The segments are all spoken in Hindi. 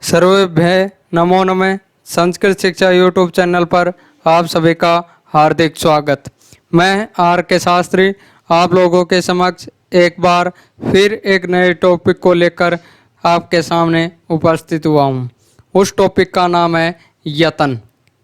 सर्वेभ्य नमो नमः। संस्कृत शिक्षा यूट्यूब चैनल पर आप सभी का हार्दिक स्वागत। मैं आर के शास्त्री आप लोगों के समक्ष एक बार फिर एक नए टॉपिक को लेकर आपके सामने उपस्थित हुआ हूँ। उस टॉपिक का नाम है यतन।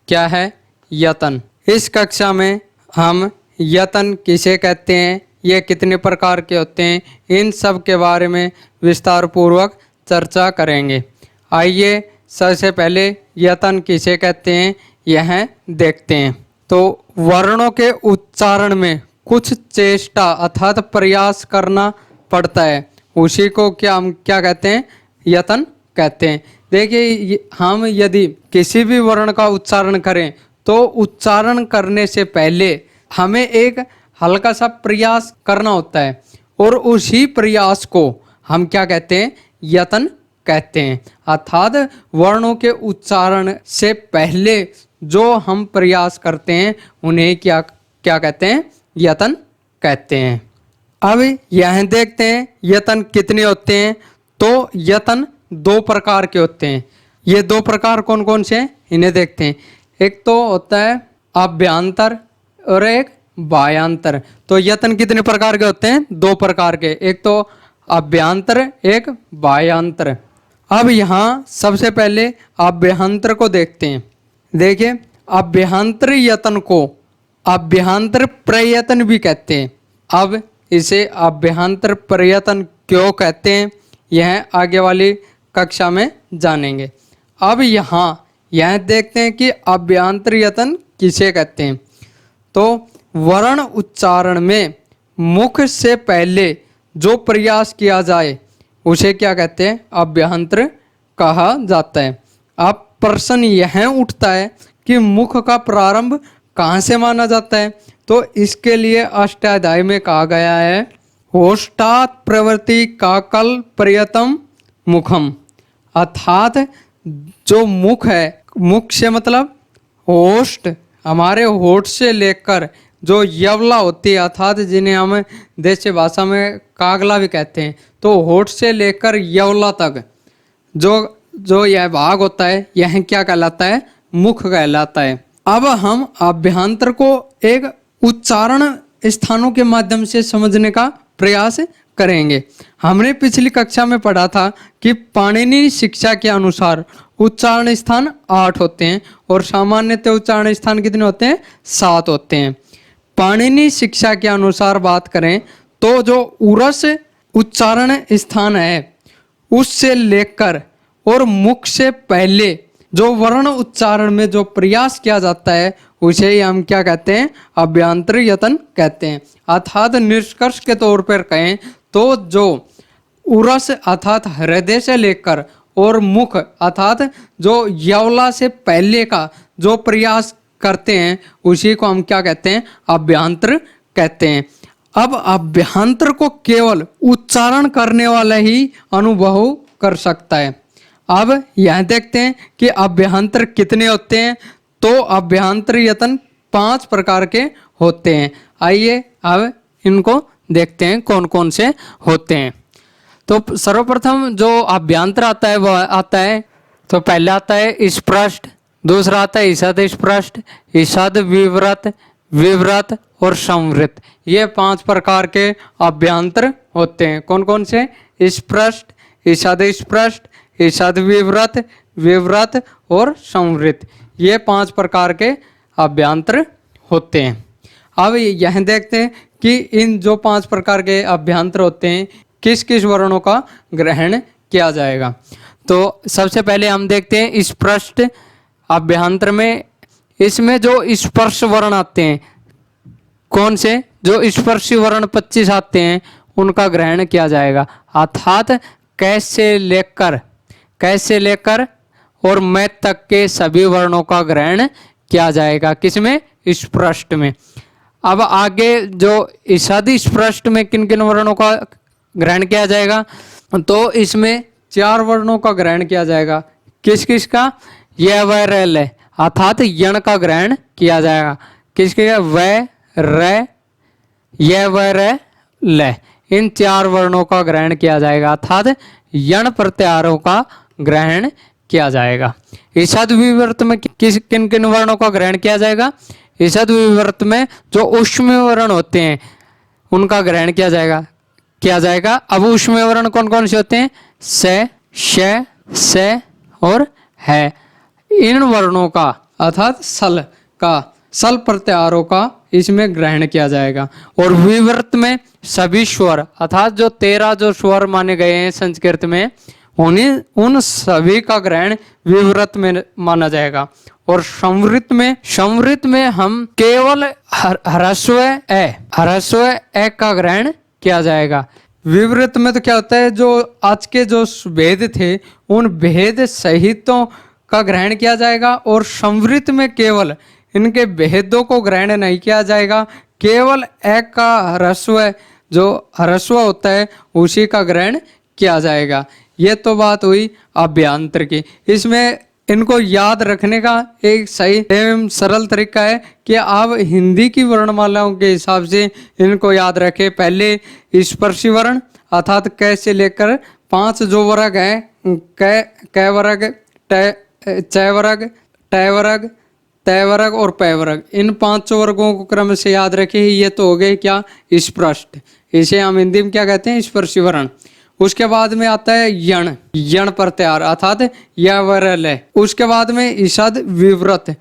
क्या है यतन? इस कक्षा में हम यतन किसे कहते हैं, ये कितने प्रकार के होते हैं, इन सब के बारे में विस्तार पूर्वक चर्चा करेंगे। आइए सबसे पहले यतन किसे कहते हैं यह देखते हैं। तो वर्णों के उच्चारण में कुछ चेष्टा अर्थात प्रयास करना पड़ता है, उसी को हम क्या कहते हैं? यतन कहते हैं। देखिए, हम यदि किसी भी वर्ण का उच्चारण करें तो उच्चारण करने से पहले हमें एक हल्का सा प्रयास करना होता है और उसी प्रयास को हम क्या कहते हैं? यतन कहते हैं। अर्थात वर्णों के उच्चारण से पहले जो हम प्रयास करते हैं उन्हें क्या कहते हैं? यतन कहते हैं। अब यह देखते हैं यतन कितने होते हैं। तो यतन दो प्रकार के होते हैं। ये दो प्रकार कौन कौन से हैं इन्हें देखते हैं। एक तो होता है अभ्यांतर और एक बाह्यांतर। तो यतन कितने प्रकार के होते हैं? दो प्रकार के, एक तो अभ्यांतर एक बाह्यांतर। अब यहाँ सबसे पहले अभ्यांतर को देखते हैं। देखिए, अभ्यांतर यतन को अभ्यांतर प्रयत्न भी कहते हैं। अब इसे अभ्यांतर प्रयत्न क्यों कहते हैं यह आगे वाली कक्षा में जानेंगे। अब यहाँ यह देखते हैं कि अभ्यांतर यतन किसे कहते हैं। तो वर्ण उच्चारण में मुख से पहले जो प्रयास किया जाए उसे क्या कहते हैं? अभ्यांतर कहा जाता है। अब प्रश्न यह उठता है कि मुख का प्रारंभ कहाँ से माना जाता है। तो इसके लिए अष्टाध्यायी में कहा गया है होष्टात् प्रवृत्ति काकल प्रयतम मुखम। अर्थात जो मुख है, मुख से मतलब होष्ट, हमारे होठ से लेकर जो यवला होती है अर्थात जिन्हें हम देशी भाषा में कागला भी कहते हैं, तो होठ से लेकर यवला तक जो यह भाग होता है यह क्या कहलाता है? मुख कहलाता है। अब हम अभ्यांतर को एक उच्चारण स्थानों के माध्यम से समझने का प्रयास करेंगे। हमने पिछली कक्षा में पढ़ा था कि पाणिनि शिक्षा के अनुसार उच्चारण स्थान 8 होते हैं और सामान्यतः उच्चारण स्थान कितने होते हैं? 7 होते हैं। पाणिनि शिक्षा के अनुसार बात करें तो जो उरस उच्चारण स्थान है उससे लेकर और मुख से पहले जो वर्ण उच्चारण में जो प्रयास किया जाता है उसे ही हम क्या कहते हैं? अभ्यांतर यतन कहते हैं। अर्थात निष्कर्ष के तौर पर कहें तो जो उरस अर्थात हृदय से लेकर और मुख अर्थात जो यवला से पहले का जो प्रयास करते हैं उसी को हम क्या कहते हैं? अभ्यांतर कहते हैं। अब अभ्यांतर को केवल उच्चारण करने वाला ही अनुभव कर सकता है। अब यह देखते हैं कि अभ्यांतर कितने होते हैं। तो अभ्यांतर यतन 5 प्रकार के होते हैं। आइए अब इनको देखते हैं कौन कौन से होते हैं। तो सर्वप्रथम जो अभ्यांतर आता है वह आता है, तो पहला आता है स्पष्ट, दूसरा आता है ईषद स्पष्ट, ईषद विवृत, विवृत और संवृत। ये 5 प्रकार के अभ्यांतर होते हैं। कौन कौन से? स्पष्ट, ईषद स्पष्ट, ईषद विवृत, विवृत और संवृत। ये 5 प्रकार के अभ्यांतर होते हैं। अब यह देखते हैं कि इन जो 5 प्रकार के अभ्यांतर होते हैं किस किस वर्णों का ग्रहण किया जाएगा। तो सबसे पहले हम देखते हैं स्पष्ट अभ्यांतर में। इसमें जो स्पर्श वर्ण आते हैं, कौन से? जो स्पर्शी वर्ण 25 आते हैं उनका ग्रहण किया जाएगा। अर्थात कैसे लेकर और मैं तक के सभी वर्णों का ग्रहण किया जाएगा। किसमें? स्पष्ट में। अब आगे जो ईषद स्पष्ट में किन किन वर्णों का ग्रहण किया जाएगा, तो इसमें 4 वर्णों का ग्रहण किया जाएगा। किस किस का? यह वह र ल, अर्थात यण का ग्रहण किया जाएगा। किसके? वह र, यह वह र ल, इन 4 वर्णों का ग्रहण किया जाएगा। अर्थात यण प्रत्याहारों का ग्रहण किया जाएगा। ईषद विवर्त में किन किन वर्णों का ग्रहण किया जाएगा? ईषद विवर्त में जो ऊष्मीय वर्ण होते हैं उनका ग्रहण किया जाएगा। अब ऊष्मीय वर्ण कौन कौन से होते हैं? से, श, से और है। इन वर्णों का अर्थात सल प्रत्याहारों का इसमें ग्रहण किया जाएगा। और विवर्त में सभी स्वर अर्थात जो 13 जो स्वर माने गए हैं संस्कृत में उन सभी का ग्रहण विवर्त में माना जाएगा। और संवृत में हम केवल ह्रस्व ए का ग्रहण किया जाएगा। विवृत में तो क्या होता है, जो आज के जो भेद थे उन भेद सहितों का ग्रहण किया जाएगा। और संवृत में केवल इनके भेदों को ग्रहण नहीं किया जाएगा, केवल एक का ह्रस्व जो ह्रस्व होता है उसी का ग्रहण किया जाएगा। ये तो बात हुई अभ्यांतर की। इसमें इनको याद रखने का एक सही एवं सरल तरीका है कि आप हिंदी की वर्णमालाओं के हिसाब से इनको याद रखें। पहले स्पर्शी वर्ण अर्थात क से लेकर 5 जो वर्ग हैं, क वर्ग, च वर्ग, ट वर्ग, तय वर्ग और पय वर्ग, इन 5 वर्गों को क्रम से याद रखें। ये तो हो गए क्या? स्पृष्ट। इसे हम हिंदी में क्या कहते हैं? स्पर्शी वर्ण। उसके बाद में आता है यण प्रत्याहार अर्थात या वरल है। उसके बाद में ईषद विवृत।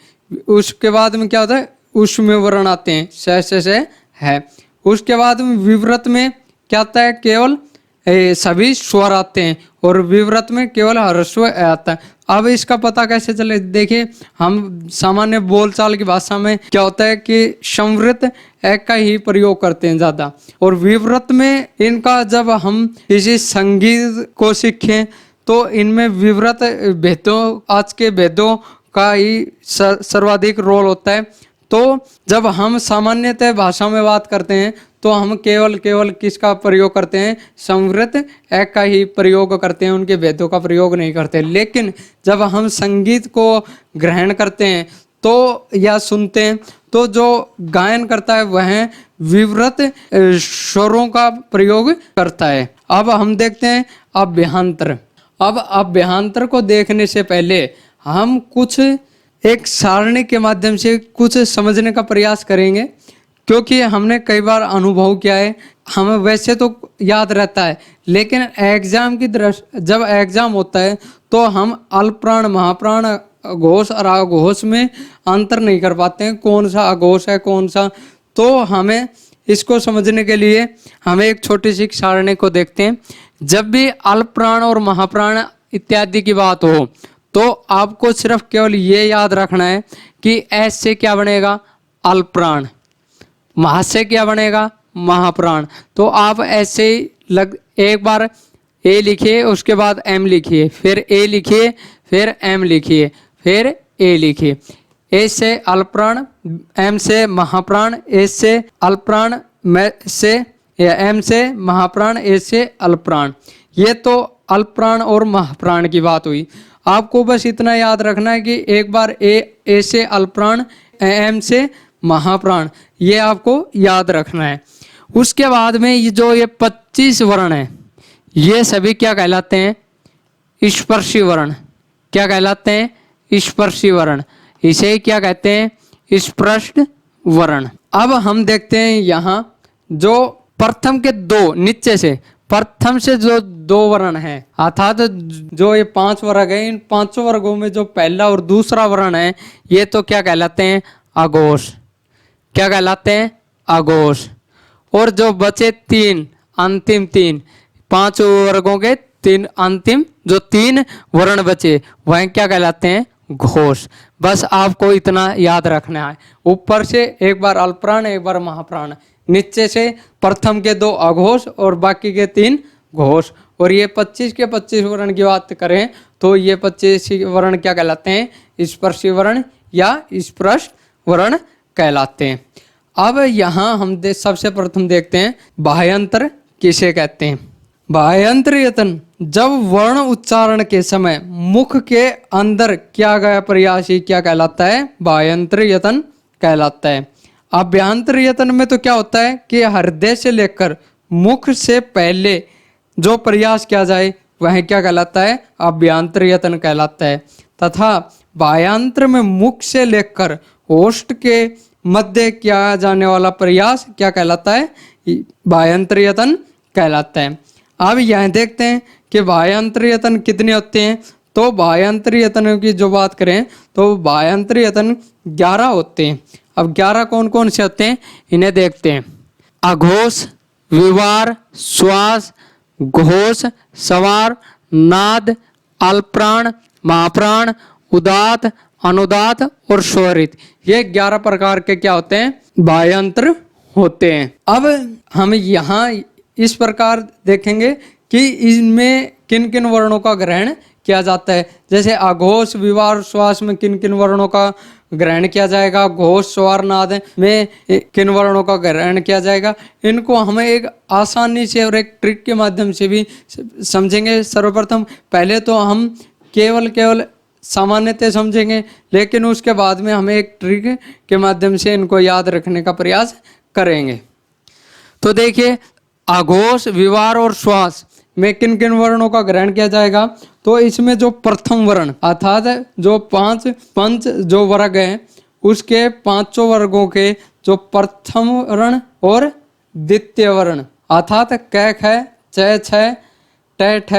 उसके बाद में क्या होता है? ऊष्मीय वर्ण आते हैं, से है। उसके बाद में विवृत में क्या आता है? केवल सभी स्वर आते हैं। और विवृत में केवल ह्रस्व आता है। अब इसका पता कैसे चले? देखिए, हम सामान्य बोलचाल की भाषा में क्या होता है कि संवृत एक का ही प्रयोग करते हैं ज्यादा। और विवृत में इनका जब हम किसी संगीत को सीखें तो इनमें विवृत भेदों, आज के भेदों का ही सर्वाधिक रोल होता है। तो जब हम सामान्यतः भाषा में बात करते हैं तो हम केवल किसका प्रयोग करते हैं? संवृत एक का ही प्रयोग करते हैं, उनके भेदों का प्रयोग नहीं करते। लेकिन जब हम संगीत को ग्रहण करते हैं तो या सुनते हैं तो जो गायन करता है वह विवृत स्वरों का प्रयोग करता है। अब हम देखते हैं अभ्यांतर। अब अभ्यांतर को देखने से पहले हम कुछ एक सारणी के माध्यम से कुछ समझने का प्रयास करेंगे, क्योंकि हमने कई बार अनुभव किया है। हमें वैसे तो याद रहता है, लेकिन एग्जाम की दृष्टि जब एग्जाम होता है तो हम अल्पप्राण, महाप्राण, अघोष और अघोष में अंतर नहीं कर पाते हैं, कौन सा अघोष है कौन सा। तो हमें इसको समझने के लिए हमें एक छोटी सी सारणी को देखते हैं। जब भी अल्पप्राण और महाप्राण इत्यादि की बात हो तो आपको सिर्फ केवल ये याद रखना है कि एस से क्या बनेगा? अल्पप्राण। महा से क्या बनेगा? महाप्राण। तो आप ऐसे एक बार ए लिखिए, उसके बाद एम लिखिए, फिर ए लिखिए, फिर एम लिखिए, फिर ए लिखिए। ए से अल्पप्राण, एम से महाप्राण, ए से अल्पप्राण, एम से महाप्राण, ए से अल्पप्राण। ये तो अल्पप्राण और महाप्राण की बात हुई। आपको बस इतना याद रखना है कि एक बार ए से अल्पप्राण, एम से महाप्राण, ये आपको याद रखना है। उसके बाद में ये 25 वर्ण है, ये सभी क्या कहलाते हैं? स्पर्शी वर्ण। क्या कहलाते हैं? स्पर्शी वर्ण। इसे क्या कहते हैं? स्पष्ट वर्ण। अब हम देखते हैं यहाँ जो प्रथम के 2 नीचे से प्रथम से जो 2 वर्ण है अर्थात जो ये 5 वर्ग है, इन 5 वर्गों में जो पहला और दूसरा वर्ण है ये तो क्या कहलाते हैं? अघोष। क्या कहलाते हैं? अघोष। और जो बचे 3 अंतिम 5 वर्गों के 3 अंतिम जो 3 वर्ण बचे वह क्या कहलाते हैं? घोष। बस आपको इतना याद रखना है। ऊपर से एक बार अल्पप्राण, एक बार महाप्राण, नीचे से प्रथम के 2 अघोष और बाकी के 3 घोष। और ये 25 के 25 वर्ण की बात करें तो ये 25 वर्ण क्या कहलाते हैं? स्पर्शी वर्ण या स्पष्ट वर्ण कहलाते हैं। अब यहाँ हम सबसे प्रथम देखते हैं बाह्यंतर किसे कहते हैं। बाह्यंतर यतन जब वर्ण उच्चारण के समय मुख के अंदर किया गया प्रयास ही क्या कहलाता है? बाह्यंतर यतन कहलाता है। अभ्यंतर यतन में तो क्या होता है कि हृदय से लेकर मुख से पहले जो प्रयास किया जाए वह क्या कहलाता है? अभ्यांतर यतन कहलाता है। तथा बाह्यांतर में मुख से लेकर ओष्ठ के मध्य किया जाने वाला प्रयास क्या कहलाता है? बाह्यांतर यतन कहलाता है। अब यह देखते हैं कि बाह्यांतर यतन कितने होते हैं। तो बाह्यांतर यतन की जो बात करें तो बाह्यांतर यतन 11 होते हैं। अब 11 कौन कौन से होते हैं इन्हें देखते हैं। अघोष, विवार, श्वास, घोष, सवार, नाद, अल्पप्राण, महाप्राण, उदात, अनुदात और स्वरित, ये 11 प्रकार के क्या होते हैं? बाह्यांतर होते हैं। अब हम यहाँ इस प्रकार देखेंगे कि इनमें किन किन वर्णों का ग्रहण किया जाता है। जैसे अघोष, विवार, श्वास में किन किन वर्णों का ग्रहण किया जाएगा, घोष, स्वर, नाद में किन वर्णों का ग्रहण किया जाएगा, इनको हमें एक आसानी से और एक ट्रिक के माध्यम से भी समझेंगे। सर्वप्रथम पहले तो हम केवल सामान्यतः समझेंगे, लेकिन उसके बाद में हमें एक ट्रिक के माध्यम से इनको याद रखने का प्रयास करेंगे। तो देखिए, अघोष, विवार और श्वास में किन किन वर्णों का ग्रहण किया जाएगा। तो इसमें जो प्रथम वर्ण अर्थात जो पंच जो वर्ग हैं उसके पांचों वर्गों के जो प्रथम वर्ण और द्वितीय वर्ण अर्थात क, ख, च, छ, ट, ठ,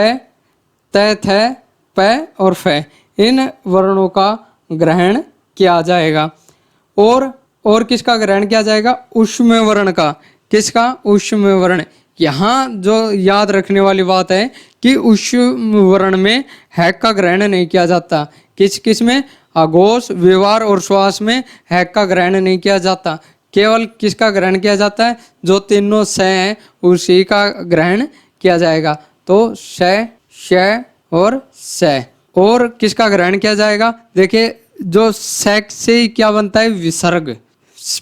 त, थ, प और फ, इन वर्णों का ग्रहण किया जाएगा। और किसका ग्रहण किया जाएगा? ऊष्म वर्ण का। किसका? ऊष्म वर्ण। यहाँ जो याद रखने वाली बात है कि ऊष्म वर्ण में हैक का ग्रहण नहीं किया जाता। किस में? अघोष, विवार और श्वास में हैक का ग्रहण नहीं किया जाता। केवल किसका ग्रहण किया जाता है? जो तीनों स हैं उसी का ग्रहण किया जाएगा। तो श, श और स। और किसका ग्रहण किया जाएगा? देखिए, जो सेक से ही क्या बनता है? विसर्ग।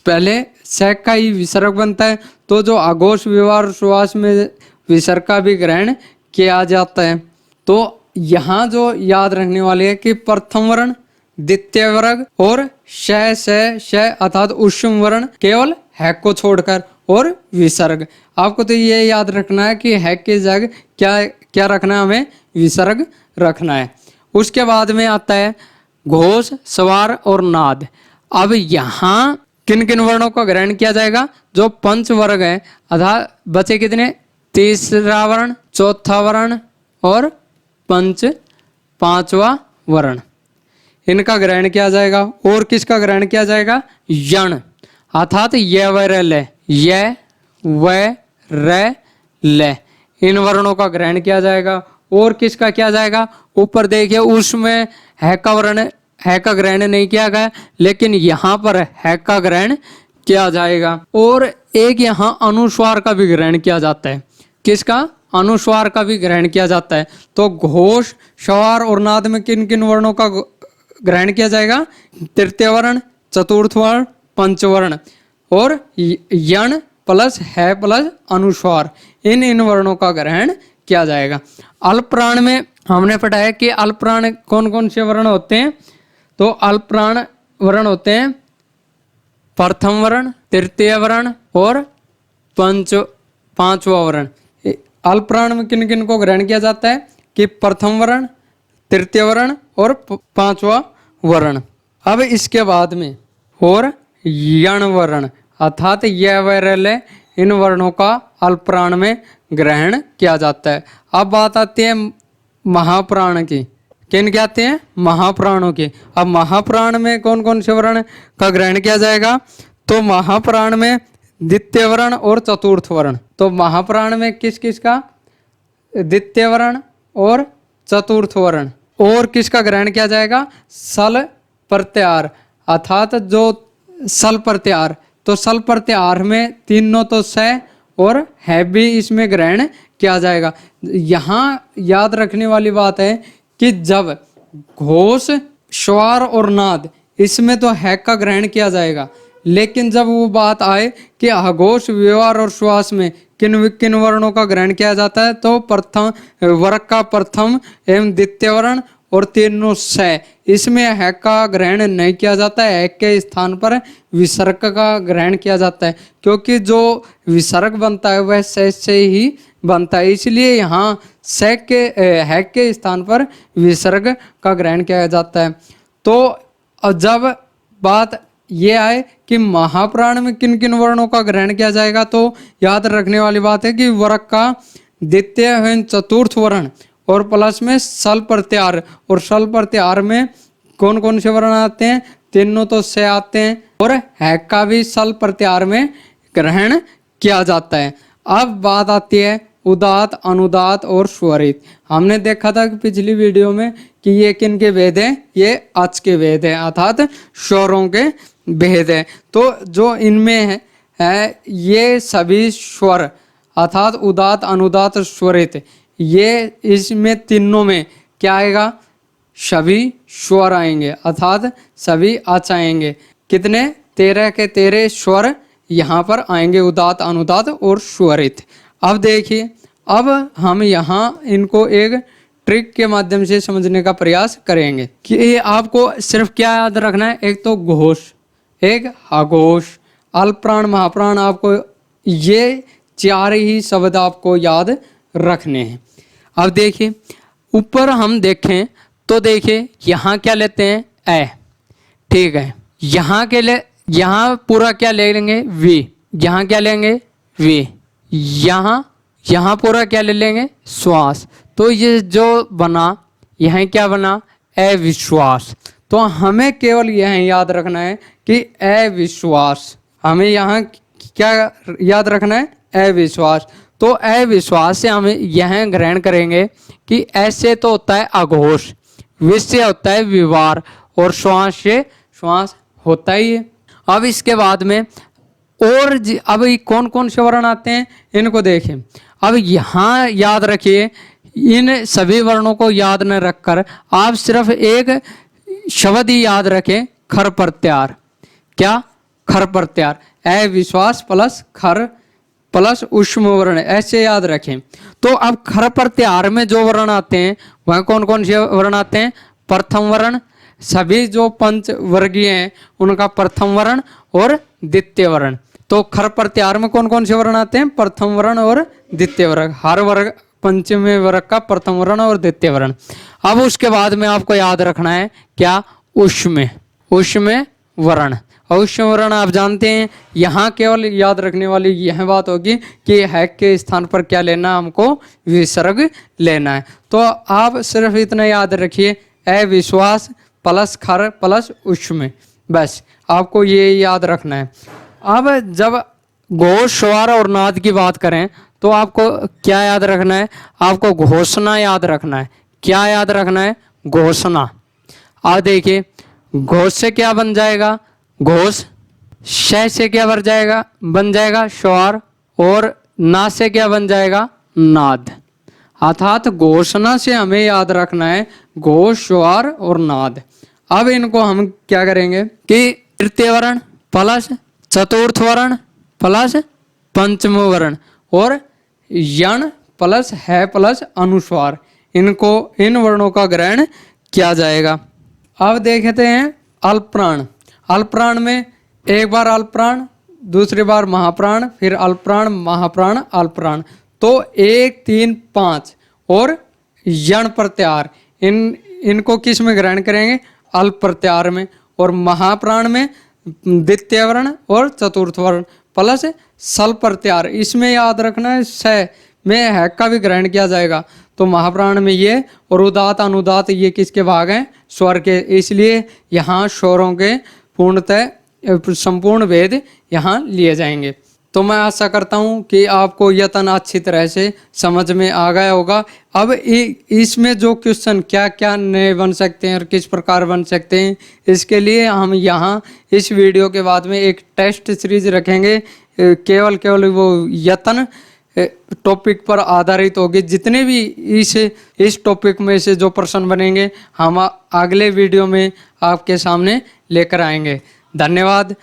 पहले सेक का ही विसर्ग बनता है, तो जो अघोष, विवार, श्वास में विसर्ग का भी ग्रहण किया जाता है। तो यहाँ जो याद रखने वाले है कि प्रथम वर्ण, द्वितीय वर्ग और श अर्थात ऊष्म वर्ण केवल हैक को छोड़कर और विसर्ग। आपको तो ये याद रखना है कि हैक की जगह क्या रखना है? हमें विसर्ग रखना है। उसके बाद में आता है घोष, स्वर और नाद। अब यहाँ किन किन वर्णों का ग्रहण किया जाएगा? जो पंच वर्ग है अर्थात बचे कितने? तीसरा वर्ण, चौथा वर्ण और पांचवा वर्ण, इनका ग्रहण किया जाएगा। और किसका ग्रहण किया जाएगा? यण अर्थात य व र ल, य व र ल, इन वर्णों का ग्रहण किया जाएगा। और किसका किया जाएगा? ऊपर देखिए, उसमें है का वर्ण है का ग्रहण नहीं किया गया, लेकिन यहाँ पर है का ग्रहण किया जाएगा। और एक यहाँ अनुस्वार का भी ग्रहण किया जाता है। किसका? अनुस्वार का भी ग्रहण किया जाता है। तो घोष, स्वर और नाद में किन किन वर्णों का ग्रहण किया जाएगा? तृतीय वर्ण, चतुर्थ वर्ण, पंचवर्ण और यण प्लस है प्लस अनुस्वार, इन वर्णों का ग्रहण किया जाएगा। अल्पप्राण में हमने पढ़ा कि अल्पप्राण कौन कौन से वर्ण होते हैं। तो अल्पप्राण वर्ण होते हैं प्रथम वर्ण, तृतीय वर्ण और पांचवा वर्ण। अल्पप्राण में किन किन को ग्रहण किया जाता है? कि प्रथम वर्ण, तृतीय वर्ण और पांचवा वर्ण। अब इसके बाद में और यण वर्ण अर्थात य व र ल, इन वर्णों का अल्पप्राण में ग्रहण किया जाता है। अब बात आती है महाप्राण की। किन क्या आते हैं? महाप्राणों के। अब महाप्राण में कौन कौन से वर्ण का ग्रहण किया जाएगा? तो महाप्राण में द्वितीय वर्ण और चतुर्थ वर्ण। तो महाप्राण में किस किस का? द्वितीय वर्ण और चतुर्थ वर्ण। और किसका ग्रहण किया जाएगा? सल प्रत्याहार अर्थात जो सल प्रत्याहार। तो सल प्रत्याहार में तीनों तो स और है भी इसमें ग्रहण किया जाएगा। यहाँ याद रखने वाली बात है कि जब घोष, स्वर और नाद इसमें तो है का ग्रहण किया जाएगा, लेकिन जब वो बात आए कि अघोष, विवार और श्वास में किन किन वर्णों का ग्रहण किया जाता है, तो प्रथम वर्ग का प्रथम एवं द्वितीय वर्ण और तीनों स, इसमें है का ग्रहण नहीं किया जाता है। है के स्थान पर विसर्ग का ग्रहण किया जाता है, क्योंकि जो विसर्ग बनता है वह से ही बनता है, इसलिए यहाँ सेक के हैक के स्थान पर विसर्ग का ग्रहण किया जाता है। तो जब बात ये आए कि महाप्राण में किन किन वर्णों का ग्रहण किया जाएगा, तो याद रखने वाली बात है कि वर्ग का द्वितीय एवं चतुर्थ वर्ण और प्लस में सल प्रत्याहार, और सल प्रत्याहार में कौन कौन से वर्ण आते हैं, तीनों तो से आते हैं, और हैक का भी सल प्रत्याहार में ग्रहण किया जाता है। अब बात आती है उदात, अनुदात और स्वरित। हमने देखा था कि पिछली वीडियो में कि ये किन के भेद हैं, ये अच के भेद हैं, अर्थात स्वरों के भेद है। तो जो इनमें है ये सभी स्वर अर्थात उदात, अनुदात, स्वरित, ये इसमें तीनों में क्या आएगा, सभी स्वर आएंगे अर्थात सभी अच आएंगे। कितने, 13 के 13 स्वर यहाँ पर आएंगे, उदात, अनुदात और स्वरित। अब देखिए, अब हम यहाँ इनको एक ट्रिक के माध्यम से समझने का प्रयास करेंगे कि आपको सिर्फ क्या याद रखना है, एक तो घोष, एक अघोष, अल्पप्राण, महाप्राण, आपको ये 4 ही शब्द आपको याद रखने हैं। अब देखिए ऊपर हम देखें तो देखिए यहाँ क्या लेते हैं, ए, ठीक है, यहाँ के लिए यहाँ पूरा क्या ले लेंगे, वी, यहाँ क्या लेंगे, वी, यहाँ पूरा क्या ले लेंगे, श्वास। तो ये जो बना, यहाँ क्या बना, अविश्वास। तो हमें केवल यह याद रखना है कि अविश्वास, हमें यहाँ क्या याद रखना है, अविश्वास। तो अविश्वास से हम यह ग्रहण करेंगे कि ऐसे तो होता है अघोष, विष से होता है विवार, और श्वास से श्वास होता ही है। अब इसके बाद में और अब कौन कौन से वर्ण आते हैं इनको देखें। अब यहाँ याद रखिए, इन सभी वर्णों को याद न रखकर आप सिर्फ एक शब्द ही याद रखें, खर प्रत्याहार। क्या, खर प्रत्याहार, अविश्वास प्लस खर प्लस उष्म वर्ण, ऐसे याद रखें। तो अब खर प्रत्याहार में जो वर्ण आते हैं वह कौन कौन से वर्ण आते हैं, प्रथम वर्ण, सभी जो पंच वर्गीय हैं उनका प्रथम वर्ण और द्वितीय वर्ण। तो खर प्रत्याहार में कौन कौन से वर्ण आते हैं, प्रथम वर्ण और द्वितीय वर्ण, हर वर्ग पंचमी वर्ग का प्रथम वर्ण और द्वितीय वर्ण। अब उसके बाद में आपको याद रखना है क्या, उष्म, उष्म वर्ण। उष्म वर्ण आप जानते हैं, यहाँ केवल याद रखने वाली यह बात होगी कि हैक के स्थान पर क्या लेना, हमको विसर्ग लेना है। तो आप सिर्फ इतना याद रखिए, अविश्वास प्लस खर प्लस उष्म, बस आपको ये याद रखना है। अब जब घोष, स्वर और नाद की बात करें तो आपको क्या याद रखना है, आपको घोषणा याद रखना है। क्या याद रखना है, घोषणा। अब देखिए घोष से क्या बन जाएगा, घोष, श से क्या बन जाएगा स्वर, और ना से क्या बन जाएगा, नाद। अर्थात घोषणा से हमें याद रखना है घोष, स्वर और नाद। अब इनको हम क्या करेंगे कि तृतीय वर्ण प्लस चतुर्थ वर्ण प्लस पंचम वर्ण और यण प्लस है प्लस अनुस्वार, इनको इन वर्णों का ग्रहण किया जाएगा। अब देखते हैं अल्पप्राण। अल्पप्राण में एक बार अल्पप्राण, दूसरी बार महाप्राण, फिर अल्पप्राण, महाप्राण, अल्पप्राण। तो 1, 3, 5 और यण प्रत्याहार, इनको किस में ग्रहण करेंगे, अल्प प्रत्याहार में, और महाप्राण में द्वितीय वर्ण और चतुर्थ वर्ण प्लस सल प्रत्याहार। इसमें याद रखना है स में हैक का भी ग्रहण किया जाएगा। तो महाप्राण में ये, और उदात, अनुदात ये किसके भाग हैं, स्वर के, इसलिए यहाँ स्वरों के पूर्णतः संपूर्ण भेद यहाँ लिए जाएंगे। तो मैं आशा करता हूँ कि आपको यतन अच्छी तरह से समझ में आ गया होगा। अब इसमें जो क्वेश्चन क्या क्या नए बन सकते हैं और किस प्रकार बन सकते हैं, इसके लिए हम यहाँ इस वीडियो के बाद में एक टेस्ट सीरीज रखेंगे, केवल वो यतन टॉपिक पर आधारित होगी। जितने भी इस टॉपिक में से जो प्रश्न बनेंगे हम अगले वीडियो में आपके सामने लेकर आएंगे। धन्यवाद।